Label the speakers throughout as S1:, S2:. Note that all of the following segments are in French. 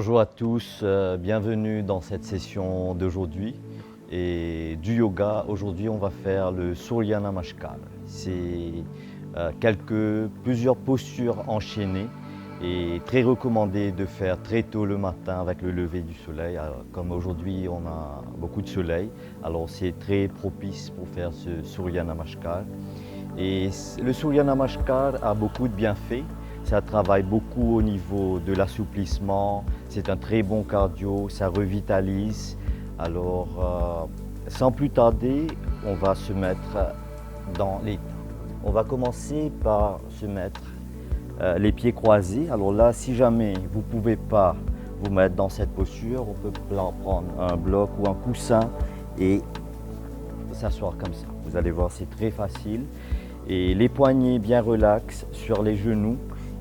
S1: Bonjour à tous, bienvenue dans cette session d'aujourd'hui. Et du yoga, aujourd'hui on va faire le Surya Namaskar. C'est plusieurs postures enchaînées et très recommandé de faire très tôt le matin avec le lever du soleil. Alors, comme aujourd'hui on a beaucoup de soleil, alors c'est très propice pour faire ce Surya Namaskar. Et le Surya Namaskar a beaucoup de bienfaits. Ça travaille beaucoup au niveau de l'assouplissement, c'est un très bon cardio, ça revitalise. Alors, sans plus tarder, on va se mettre dans l'état. On va commencer par se mettre les pieds croisés. Alors là, si jamais vous ne pouvez pas vous mettre dans cette posture, on peut prendre un bloc ou un coussin et s'asseoir comme ça. Vous allez voir, c'est très facile. Et les poignets bien relax sur les genoux.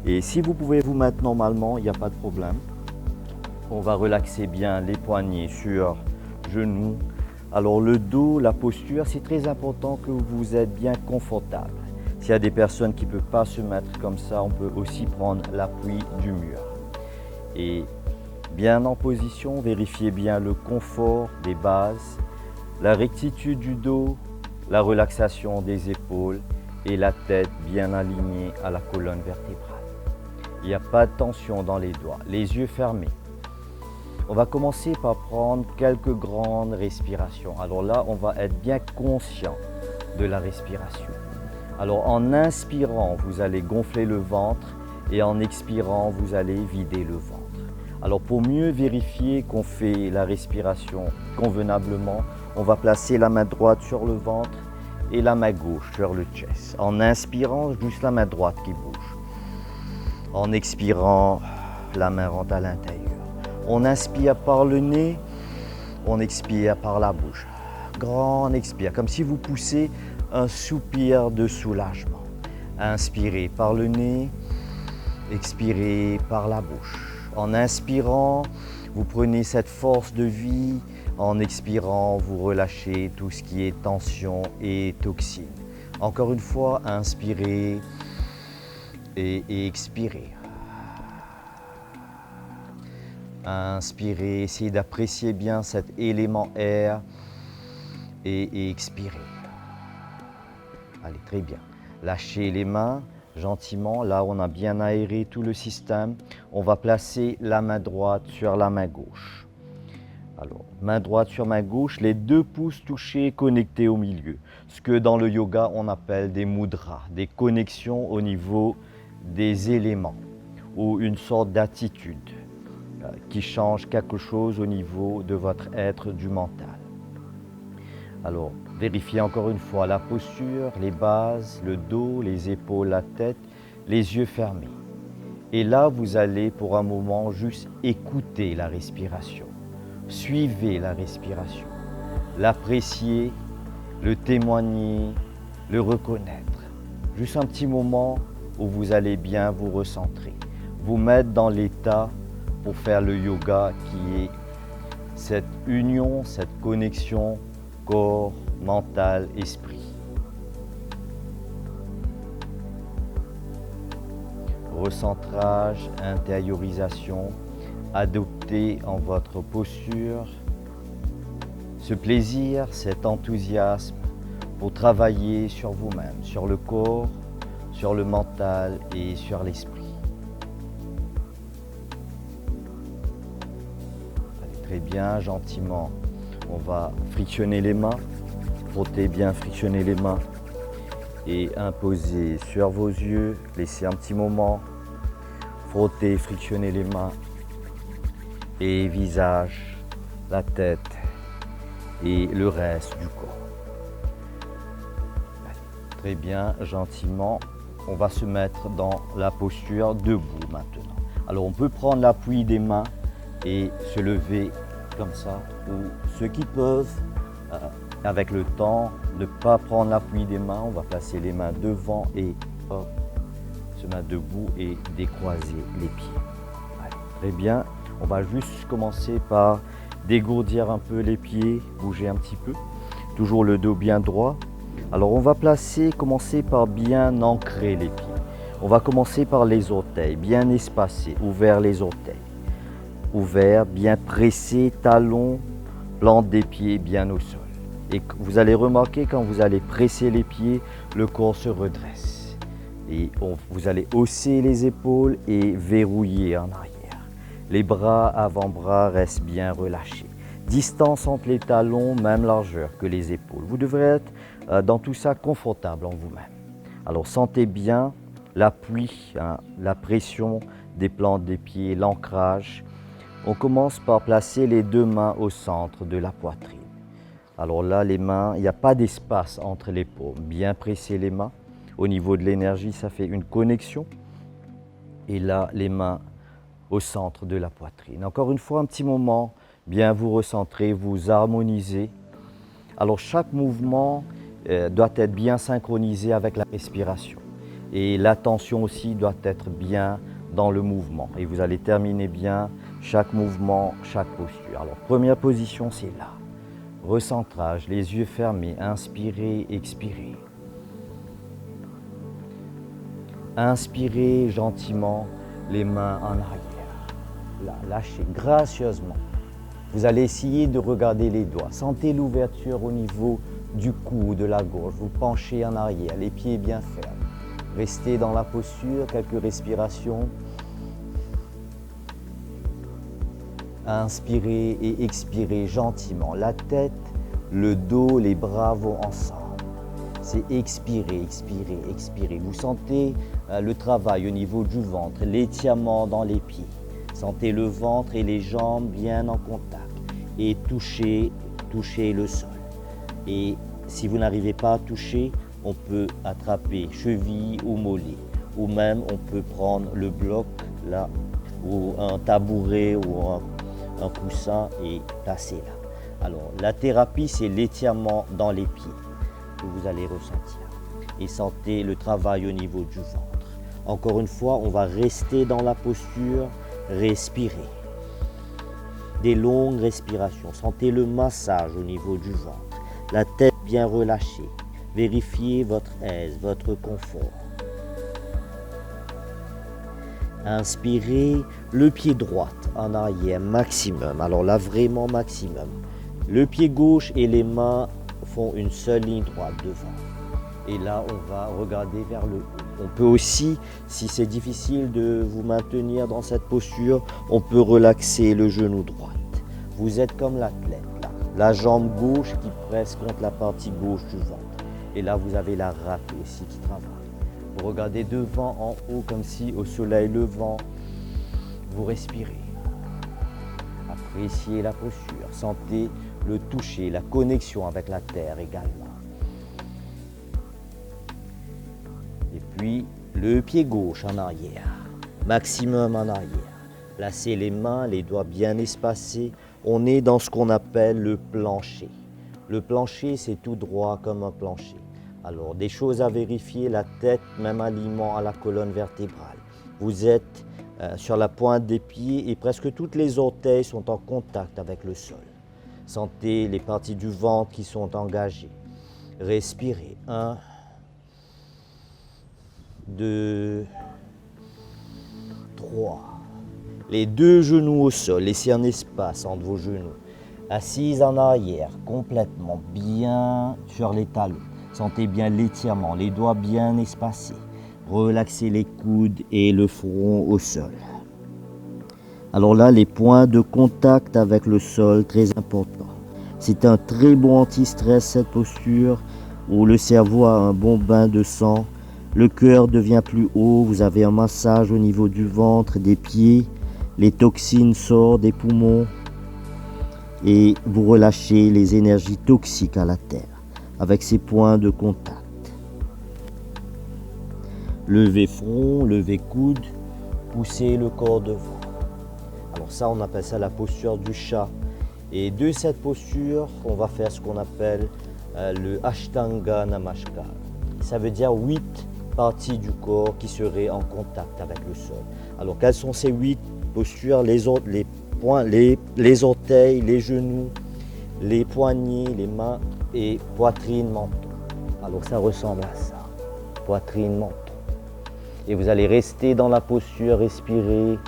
S1: Et si vous pouvez vous mettre normalement, il n'y a pas de problème. On va relaxer bien les poignets sur genoux. Alors le dos, la posture, c'est très important que vous êtes bien confortable. S'il y a des personnes qui ne peuvent pas se mettre comme ça, on peut aussi prendre l'appui du mur. Et bien en position, vérifiez bien le confort des bases, la rectitude du dos, la relaxation des épaules et la tête bien alignée à la colonne vertébrale. Il n'y a pas de tension dans les doigts, les yeux fermés. On va commencer par prendre quelques grandes respirations. Alors là, on va être bien conscient de la respiration. Alors en inspirant, vous allez gonfler le ventre et en expirant, vous allez vider le ventre. Alors pour mieux vérifier qu'on fait la respiration convenablement, on va placer la main droite sur le ventre et la main gauche sur le chest. En inspirant, juste la main droite qui bouge. En expirant, la main rentre à l'intérieur. On inspire par le nez, on expire par la bouche. Grand expire, comme si vous poussez un soupir de soulagement. Inspirez par le nez, expirez par la bouche. En inspirant, vous prenez cette force de vie. En expirant, vous relâchez tout ce qui est tension et toxines. Encore une fois, inspirez et expirez. Inspirez, essayez d'apprécier bien cet élément air et expirez. Allez, très bien. Lâchez les mains gentiment. Là, on a bien aéré tout le système. On va placer la main droite sur la main gauche. Alors, main droite sur main gauche, les deux pouces touchés, connectés au milieu. Ce que dans le yoga, on appelle des mudras, des connexions au niveau des éléments ou une sorte d'attitude qui change quelque chose au niveau de votre être du mental. Alors, vérifiez encore une fois la posture, les bases, le dos, les épaules, la tête, les yeux fermés. Et là, vous allez pour un moment juste écouter la respiration. Suivez la respiration, l'apprécier, le témoigner, le reconnaître. Juste un petit moment où vous allez bien vous recentrer, vous mettre dans l'état pour faire le yoga qui est cette union, cette connexion corps, mental, esprit. Recentrage, intériorisation. Adoptez en votre posture ce plaisir, cet enthousiasme pour travailler sur vous-même, sur le corps, sur le mental et sur l'esprit. Allez, très bien, gentiment, on va frictionner les mains, frotter bien, frictionner les mains et imposer sur vos yeux, laissez un petit moment, frotter, frictionner les mains. Et visage, la tête et le reste du corps. Très bien, gentiment, on va se mettre dans la posture debout maintenant. Alors on peut prendre l'appui des mains et se lever comme ça, ou ceux qui peuvent, avec le temps, ne pas prendre l'appui des mains, on va placer les mains devant et hop, se mettre debout et décroiser les pieds. Allez, très bien. On va juste commencer par dégourdir un peu les pieds, bouger un petit peu. Toujours le dos bien droit. Alors on va commencer par bien ancrer les pieds. On va commencer par les orteils, bien espacés, ouverts les orteils. ouvert, bien pressé, talons, plante des pieds bien au sol. Et vous allez remarquer quand vous allez presser les pieds, le corps se redresse. Et vous allez hausser les épaules et verrouiller en arrière. Les bras, avant-bras restent bien relâchés. Distance entre les talons, même largeur que les épaules. Vous devrez être dans tout ça confortable en vous-même. Alors sentez bien l'appui, la pression des plantes des pieds, l'ancrage. On commence par placer les deux mains au centre de la poitrine. Alors là, les mains, il n'y a pas d'espace entre les paumes. Bien presser les mains. Au niveau de l'énergie, ça fait une connexion. Et là, les mains au centre de la poitrine. Encore une fois, un petit moment, bien vous recentrer, vous harmoniser. Alors chaque mouvement doit être bien synchronisé avec la respiration. Et l'attention aussi doit être bien dans le mouvement. Et vous allez terminer bien chaque mouvement, chaque posture. Alors première position, c'est là. Recentrage, les yeux fermés, inspirez, expirez. Inspirez gentiment, les mains en arrière. Là, lâchez gracieusement. Vous allez essayer de regarder les doigts. Sentez l'ouverture au niveau du cou, de la gorge. Vous penchez en arrière, les pieds bien fermes. Restez dans la posture, quelques respirations. Inspirez et expirez gentiment. La tête, le dos, les bras vont ensemble. C'est expirer, expirer, expirer. Vous sentez le travail au niveau du ventre, l'étirement dans les pieds. Sentez le ventre et les jambes bien en contact et touchez le sol. Et si vous n'arrivez pas à toucher, on peut attraper cheville ou mollet. Ou même on peut prendre le bloc là, ou un tabouret ou un coussin et placer là. Alors la thérapie, c'est l'étirement dans les pieds que vous allez ressentir. Et sentez le travail au niveau du ventre. Encore une fois, on va rester dans la posture. Respirez. Des longues respirations. Sentez le massage au niveau du ventre. La tête bien relâchée. Vérifiez votre aise, votre confort. Inspirez le pied droit en arrière maximum. Alors là, vraiment maximum. Le pied gauche et les mains font une seule ligne droite devant. Et là, on va regarder vers le haut. On peut aussi, si c'est difficile de vous maintenir dans cette posture, on peut relaxer le genou droit. Vous êtes comme l'athlète, là. La jambe gauche qui presse contre la partie gauche du ventre. Et là, vous avez la rate aussi qui travaille. Vous regardez devant, en haut, comme si au soleil levant, vous respirez. Appréciez la posture, sentez le toucher, la connexion avec la terre également. Et puis, le pied gauche en arrière, maximum en arrière. Placez les mains, les doigts bien espacés. On est dans ce qu'on appelle le plancher. Le plancher, c'est tout droit comme un plancher. Alors, des choses à vérifier, la tête, même aliment à la colonne vertébrale. Vous êtes sur la pointe des pieds et presque toutes les orteils sont en contact avec le sol. Sentez les parties du ventre qui sont engagées. Respirez. 1, 2, 3. Les deux genoux au sol, laissez un espace entre vos genoux. Assise en arrière, complètement bien sur les talons. Sentez bien l'étirement, les doigts bien espacés. Relaxez les coudes et le front au sol. Alors là, les points de contact avec le sol, très important. C'est un très bon anti-stress, cette posture, où le cerveau a un bon bain de sang. Le cœur devient plus haut, vous avez un massage au niveau du ventre, des pieds. Les toxines sortent des poumons. Et vous relâchez les énergies toxiques à la terre avec ces points de contact. Levez front, levez coude, poussez le corps devant. Alors ça, on appelle ça la posture du chat. Et de cette posture, on va faire ce qu'on appelle le Ashtanga Namaskar. Ça veut dire 8 parties du corps qui seraient en contact avec le sol. Alors quelles sont ces 8 postures? Les orteils, les genoux, les poignets, les mains et poitrine, menton. Alors ça ressemble à ça, poitrine, menton. Et vous allez rester dans la posture, respirer.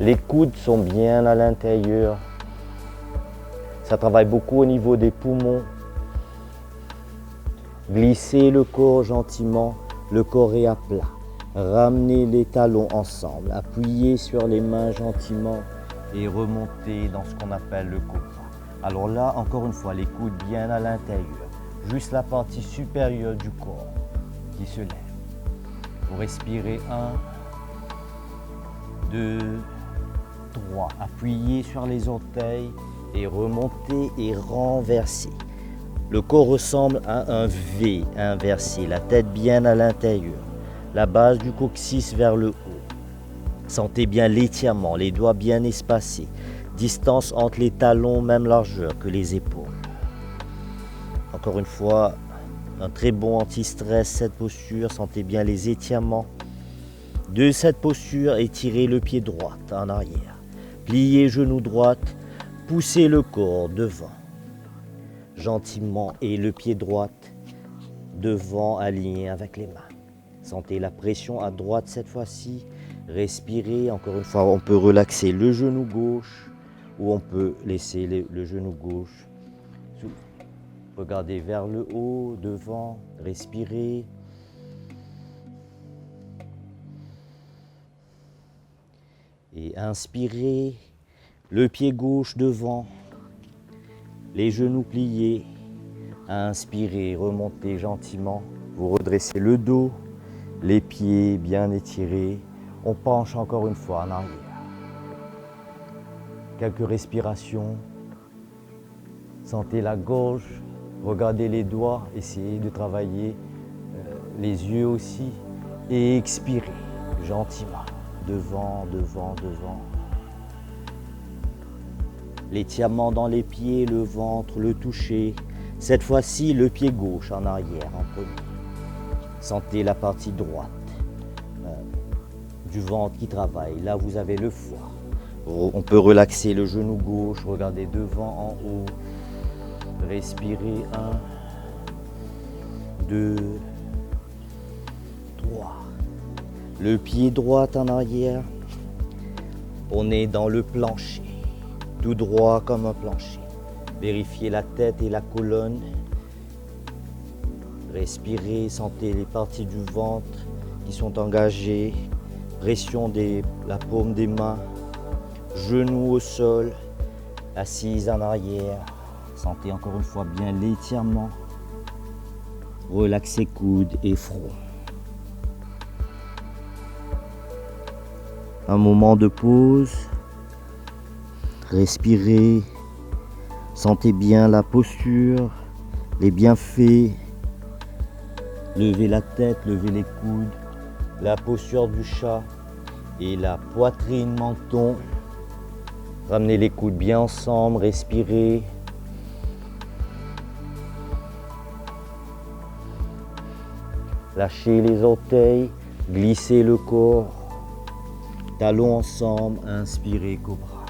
S1: Les coudes sont bien à l'intérieur. Ça travaille beaucoup au niveau des poumons. Glissez le corps gentiment, le corps est à plat. Ramenez les talons ensemble, appuyez sur les mains gentiment et remontez dans ce qu'on appelle le cobra. Alors là, encore une fois, les coudes bien à l'intérieur, juste la partie supérieure du corps qui se lève. Vous respirez 1, 2, 3. Appuyez sur les orteils et remontez et renversez. Le corps ressemble à un V inversé, la tête bien à l'intérieur, la base du coccyx vers le haut. Sentez bien l'étirement, les doigts bien espacés, distance entre les talons, même largeur que les épaules. Encore une fois, un très bon anti-stress, cette posture, sentez bien les étirements. De cette posture, étirez le pied droit en arrière, pliez genou droit, poussez le corps devant. Gentiment et le pied droit devant aligné avec les mains. Sentez la pression à droite cette fois-ci. Respirez. Encore une fois, on peut relaxer le genou gauche ou on peut laisser le genou gauche. Regardez vers le haut, devant. Respirez. Et inspirez. Le pied gauche devant. Les genoux pliés, inspirez, remontez gentiment, vous redressez le dos, les pieds bien étirés, on penche encore une fois en arrière. Quelques respirations, sentez la gorge, regardez les doigts, essayez de travailler les yeux aussi et expirez gentiment, devant, devant, devant. L'étirement dans les pieds, le ventre, le toucher. Cette fois-ci, le pied gauche en arrière en premier. Sentez la partie droite du ventre qui travaille. Là, vous avez le foie. On peut relaxer le genou gauche, regardez devant, en haut. Respirez 1, 2, 3. Le pied droit en arrière. On est dans le plancher. Tout droit comme un plancher. Vérifiez la tête et la colonne. Respirez, sentez les parties du ventre qui sont engagées. Pression de la paume des mains. Genoux au sol. Assise en arrière. Sentez encore une fois bien l'étirement. Relaxez coudes et front. Un moment de pause. Respirez, sentez bien la posture, les bienfaits. Levez la tête, levez les coudes, la posture du chat et la poitrine, menton. Ramenez les coudes bien ensemble, respirez. Lâchez les orteils, glissez le corps. Talons ensemble, inspirez, cobra.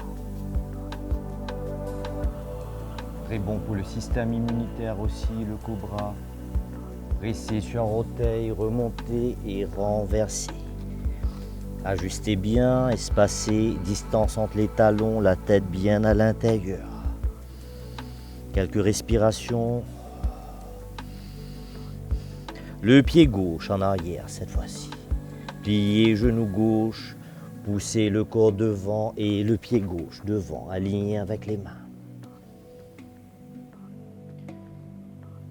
S1: Très bon pour le système immunitaire aussi, le cobra. Restez sur un orteil, remontez et renversez. Ajustez bien, espacez, distance entre les talons, la tête bien à l'intérieur. Quelques respirations. Le pied gauche en arrière cette fois-ci. Pliez genou gauche, poussez le corps devant et le pied gauche devant, aligné avec les mains.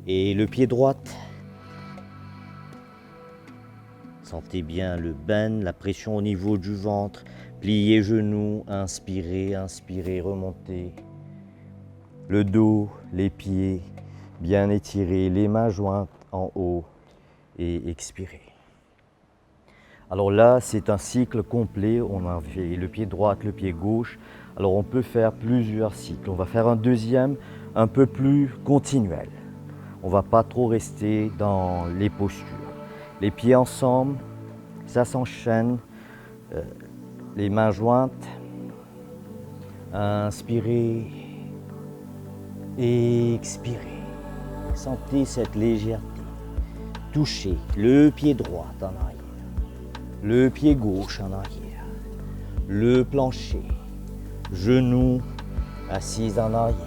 S1: Et le pied droit. Sentez bien le bend, la pression au niveau du ventre. Pliez genoux, inspirez, inspirez, remontez. Le dos, les pieds bien étirés, les mains jointes en haut et expirez. Alors là, c'est un cycle complet. On a fait le pied droit, le pied gauche. Alors on peut faire plusieurs cycles. On va faire un deuxième un peu plus continuel. On ne va pas trop rester dans les postures. Les pieds ensemble, ça s'enchaîne. Les mains jointes. Inspirez. Expirez. Sentez cette légèreté. Touchez le pied droit en arrière. Le pied gauche en arrière. le plancher, genoux assis en arrière.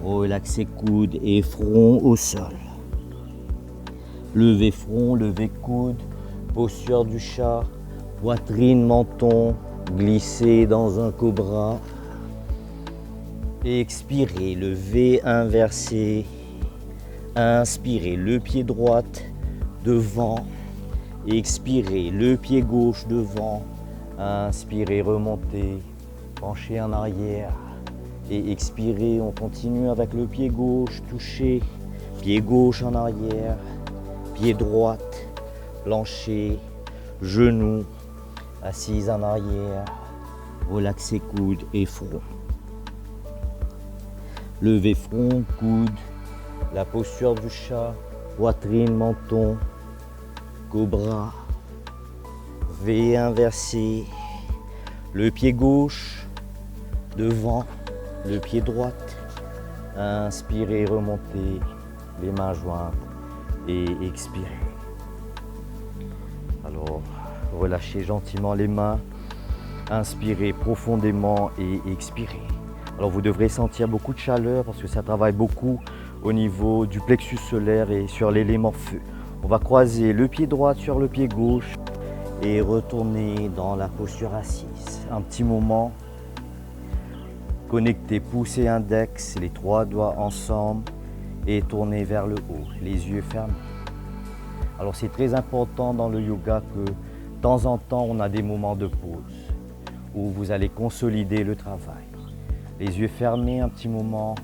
S1: Relaxez coudes et front au sol. Levez front, levez coude, posture du chat, poitrine, menton, glissez dans un cobra. Expirez, levez, inversez. Inspirez, le pied droit devant. Expirez, le pied gauche devant. Inspirez, remontez, penchez en arrière. Et expirez, on continue avec le pied gauche, touché. Pied gauche en arrière. Pied droit, plancher, genoux, assise en arrière. Relaxez coudes et front. Levez front, coude, la posture du chat, poitrine, menton, cobra. V inversé. Le pied gauche devant, le pied droit. Inspirez, remontez, les mains jointes et expirez. Alors, relâchez gentiment les mains, inspirez profondément et expirez. Alors, vous devrez sentir beaucoup de chaleur parce que ça travaille beaucoup au niveau du plexus solaire et sur l'élément feu. On va croiser le pied droit sur le pied gauche et retourner dans la posture assise. Un petit moment, connectez pouce et index, les 3 doigts ensemble et tournez vers le haut, les yeux fermés. Alors c'est très important dans le yoga que de temps en temps on a des moments de pause où vous allez consolider le travail. Les yeux fermés un petit moment,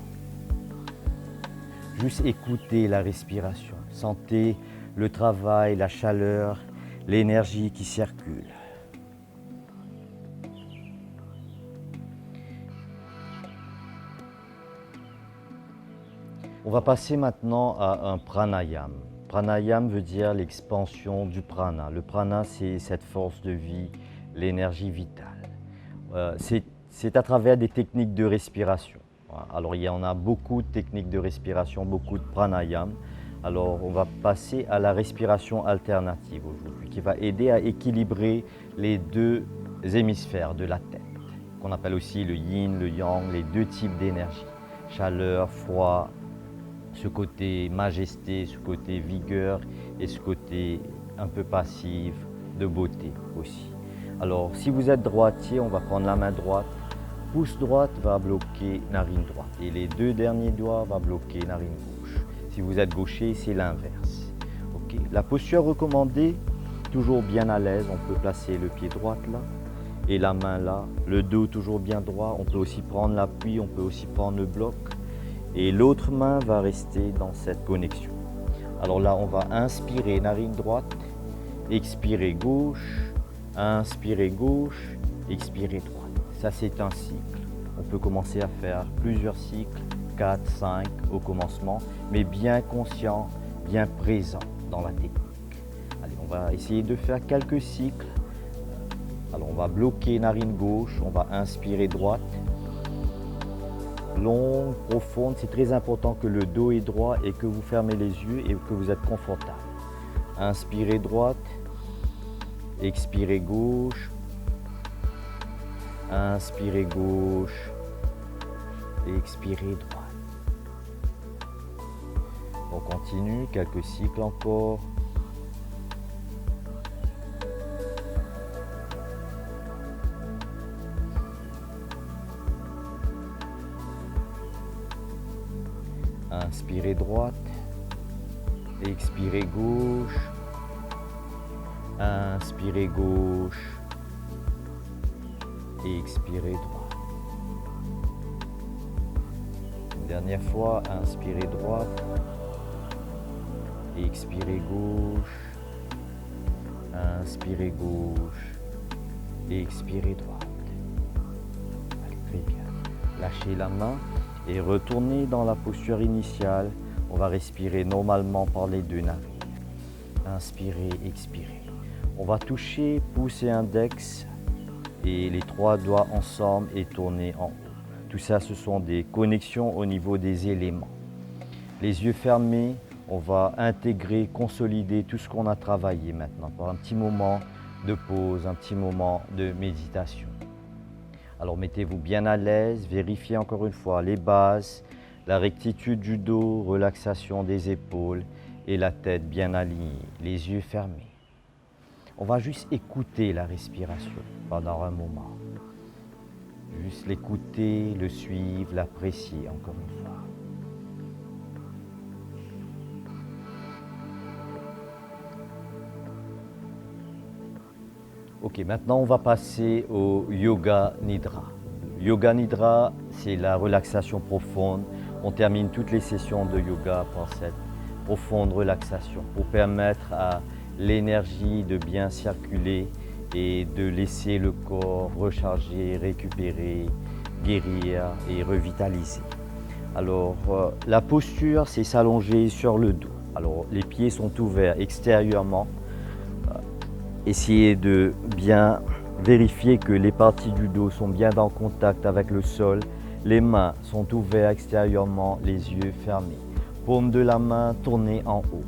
S1: juste écoutez la respiration, sentez le travail, la chaleur, l'énergie qui circule. On va passer maintenant à un pranayama. Pranayama veut dire l'expansion du prana. Le prana, c'est cette force de vie, l'énergie vitale. C'est à travers des techniques de respiration. Alors, il y en a beaucoup de techniques de respiration, beaucoup de pranayama. Alors, on va passer à la respiration alternative aujourd'hui, qui va aider à équilibrer les 2 hémisphères de la tête, qu'on appelle aussi le yin, le yang, les 2 types d'énergie, chaleur, froid, ce côté majesté, ce côté vigueur et ce côté un peu passif de beauté aussi. Alors, si vous êtes droitier, on va prendre la main droite. Pouce droite va bloquer narine droite et les 2 derniers doigts vont bloquer narine gauche. Si vous êtes gaucher, c'est l'inverse. Okay. La posture recommandée, toujours bien à l'aise, on peut placer le pied droit là et la main là, le dos toujours bien droit. On peut aussi prendre l'appui, on peut aussi prendre le bloc. Et l'autre main va rester dans cette connexion. Alors là, on va inspirer narine droite, expirer gauche, inspirer gauche, expirer droite. Ça, c'est un cycle. On peut commencer à faire plusieurs cycles, 4, 5 au commencement, mais bien conscient, bien présent dans la technique. Allez, on va essayer de faire quelques cycles. Alors, on va bloquer narine gauche, on va inspirer droite. Longue, profonde, c'est très important que le dos est droit et que vous fermez les yeux et que vous êtes confortable. Inspirez droite, expirez gauche, inspirez gauche, expirez droite. On continue, quelques cycles encore. Inspirez droite, expirez gauche, inspirez gauche, expirez droite. Une dernière fois, inspirez droite, expirez gauche, inspirez gauche, expirez droite. Allez, très bien. Lâchez la main. Et retournez dans la posture initiale. On va respirer normalement par les 2 narines. Inspirez, expirez. On va toucher pouce et index et les 3 doigts ensemble et tourner en haut. Tout ça, ce sont des connexions au niveau des éléments. Les yeux fermés, on va intégrer, consolider tout ce qu'on a travaillé maintenant. Par un petit moment de pause, un petit moment de méditation. Alors mettez-vous bien à l'aise, vérifiez encore une fois les bases, la rectitude du dos, relaxation des épaules et la tête bien alignée, les yeux fermés. On va juste écouter la respiration pendant un moment. Juste l'écouter, le suivre, l'apprécier encore une fois. Ok, maintenant on va passer au Yoga Nidra. Yoga Nidra, c'est la relaxation profonde. On termine toutes les sessions de yoga par cette profonde relaxation pour permettre à l'énergie de bien circuler et de laisser le corps recharger, récupérer, guérir et revitaliser. Alors, la posture, c'est s'allonger sur le dos. Alors, les pieds sont ouverts extérieurement. Essayez de bien vérifier que les parties du dos sont bien en contact avec le sol. Les mains sont ouvertes extérieurement, les yeux fermés. Paume de la main tournée en haut.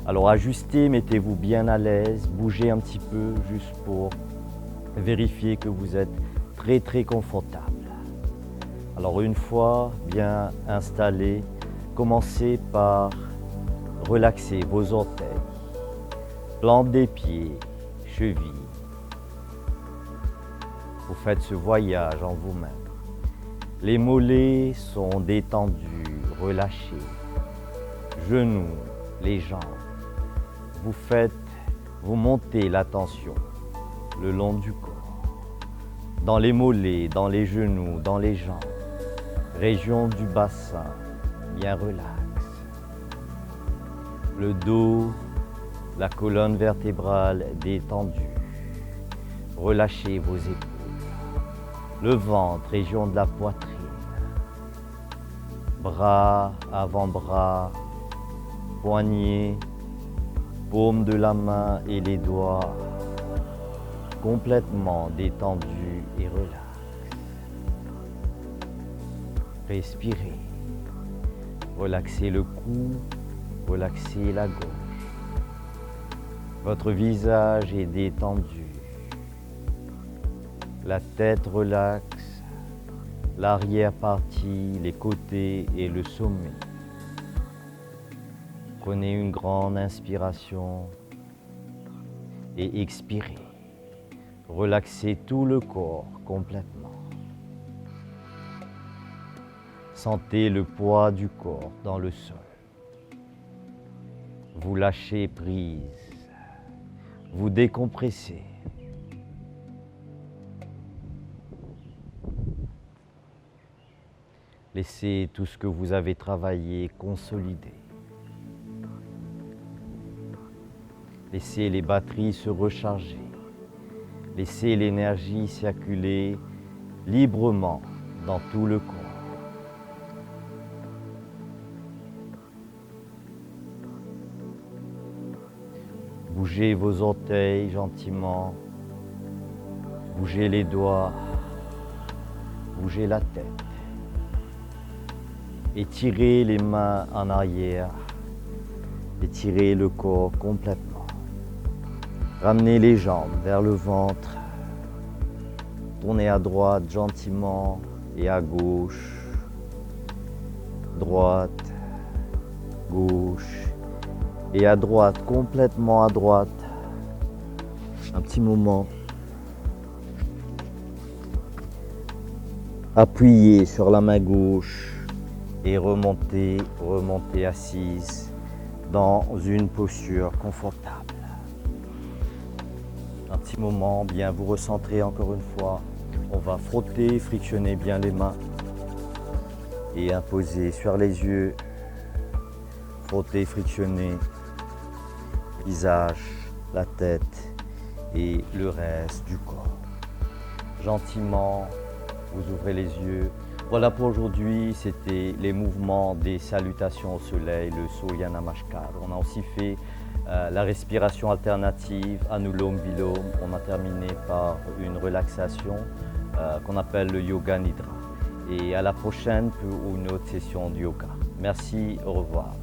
S1: Alors ajustez, mettez-vous bien à l'aise, bougez un petit peu juste pour vérifier que vous êtes très confortable. Alors une fois bien installé, commencez par relaxer vos orteils, plante des pieds, chevilles. Vous faites ce voyage en vous-même. Les mollets sont détendus, relâchés. Genoux, les jambes. Vous montez la tension le long du corps. Dans les mollets, dans les genoux, dans les jambes. Région du bassin, bien relax. Le dos, la colonne vertébrale détendue. Relâchez vos épaules. Le ventre, région de la poitrine. Bras, avant-bras, poignets, paume de la main et les doigts complètement détendus et relax. Respirez. Relaxez le cou, relaxez la gorge. Votre visage est détendu. La tête relaxe, l'arrière-partie, les côtés et le sommet. Prenez une grande inspiration et expirez. Relaxez tout le corps complètement. Sentez le poids du corps dans le sol. Vous lâchez prise. Vous décompressez. Laissez tout ce que vous avez travaillé consolider. Laissez les batteries se recharger. Laissez l'énergie circuler librement dans tout le corps. Bougez vos orteils gentiment. Bougez les doigts. Bougez la tête. Étirez les mains en arrière. Étirez le corps complètement. Ramenez les jambes vers le ventre. Tournez à droite gentiment et à gauche. Droite, gauche et à droite, complètement à droite. Un petit moment. Appuyez sur la main gauche et remontez assise dans une posture confortable. Un petit moment, bien vous recentrez encore une fois. On va frotter, frictionner bien les mains et imposer sur les yeux. Frotter, frictionner, visage, la tête et le reste du corps. Gentiment, vous ouvrez les yeux. Voilà pour aujourd'hui, c'était les mouvements des salutations au soleil, le Surya Namaskar. On a aussi fait la respiration alternative, Anulom Vilom. On a terminé par une relaxation qu'on appelle le Yoga Nidra. Et à la prochaine pour une autre session de yoga. Merci, au revoir.